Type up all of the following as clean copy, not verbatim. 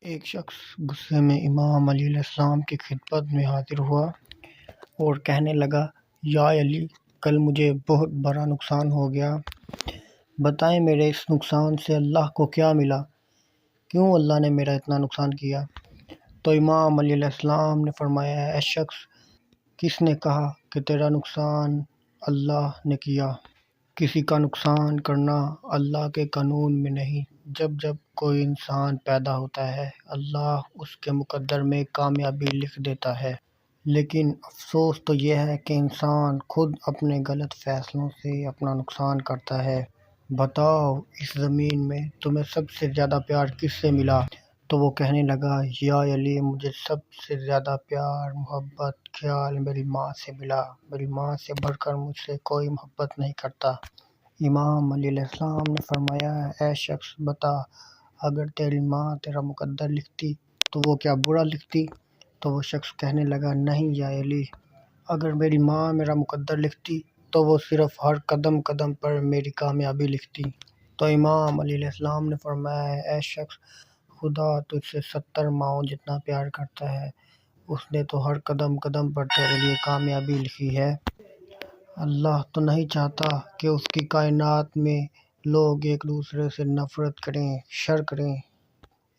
ایک شخص غصے میں امام علیہ السلام کی خدمت میں حاضر ہوا اور کہنے لگا، یا علی، کل مجھے بہت بڑا نقصان ہو گیا۔ بتائیں میرے اس نقصان سے اللہ کو کیا ملا؟ کیوں اللہ نے میرا اتنا نقصان کیا؟ تو امام علیہ السلام نے فرمایا، اے شخص، کس نے کہا کہ تیرا نقصان اللہ نے کیا؟ کسی کا نقصان کرنا اللہ کے قانون میں نہیں۔ جب کوئی انسان پیدا ہوتا ہے، اللہ اس کے مقدر میں کامیابی لکھ دیتا ہے، لیکن افسوس تو یہ ہے کہ انسان خود اپنے غلط فیصلوں سے اپنا نقصان کرتا ہے۔ بتاؤ، اس زمین میں تمہیں سب سے زیادہ پیار کس سے ملا؟ تو وہ کہنے لگا، یا علی، مجھے سب سے زیادہ پیار، محبت، خیال میری ماں سے ملا۔ میری ماں سے بڑھ کر مجھ سے کوئی محبت نہیں کرتا۔ امام علیہ السلام نے فرمایا، اے شخص، بتا، اگر تیری ماں تیرا مقدر لکھتی تو وہ کیا برا لکھتی؟ تو وہ شخص کہنے لگا، نہیں یا علی، اگر میری ماں میرا مقدر لکھتی تو وہ صرف ہر قدم قدم پر میری کامیابی لکھتی۔ تو امام علیہ السلام نے فرمایا، اے شخص، خدا تجھ سے 70 ماؤں جتنا پیار کرتا ہے، اس نے تو ہر قدم قدم پر تیرے لیے کامیابی لکھی ہے۔ اللہ تو نہیں چاہتا کہ اس کی کائنات میں لوگ ایک دوسرے سے نفرت کریں، شر کریں۔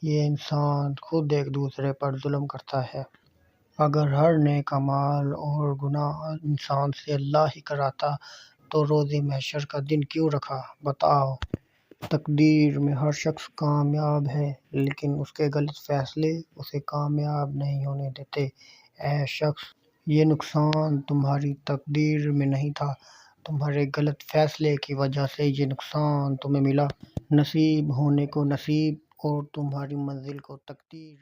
یہ انسان خود ایک دوسرے پر ظلم کرتا ہے۔ اگر ہر نیک اعمال اور گناہ انسان سے اللہ ہی کراتا تو روز محشر کا دن کیوں رکھا؟ بتاؤ، تقدیر میں ہر شخص کامیاب ہے، لیکن اس کے غلط فیصلے اسے کامیاب نہیں ہونے دیتے۔ اے شخص، یہ نقصان تمہاری تقدیر میں نہیں تھا، تمہارے غلط فیصلے کی وجہ سے یہ نقصان تمہیں ملا۔ نصیب ہونے کو نصیب اور تمہاری منزل کو تقدیر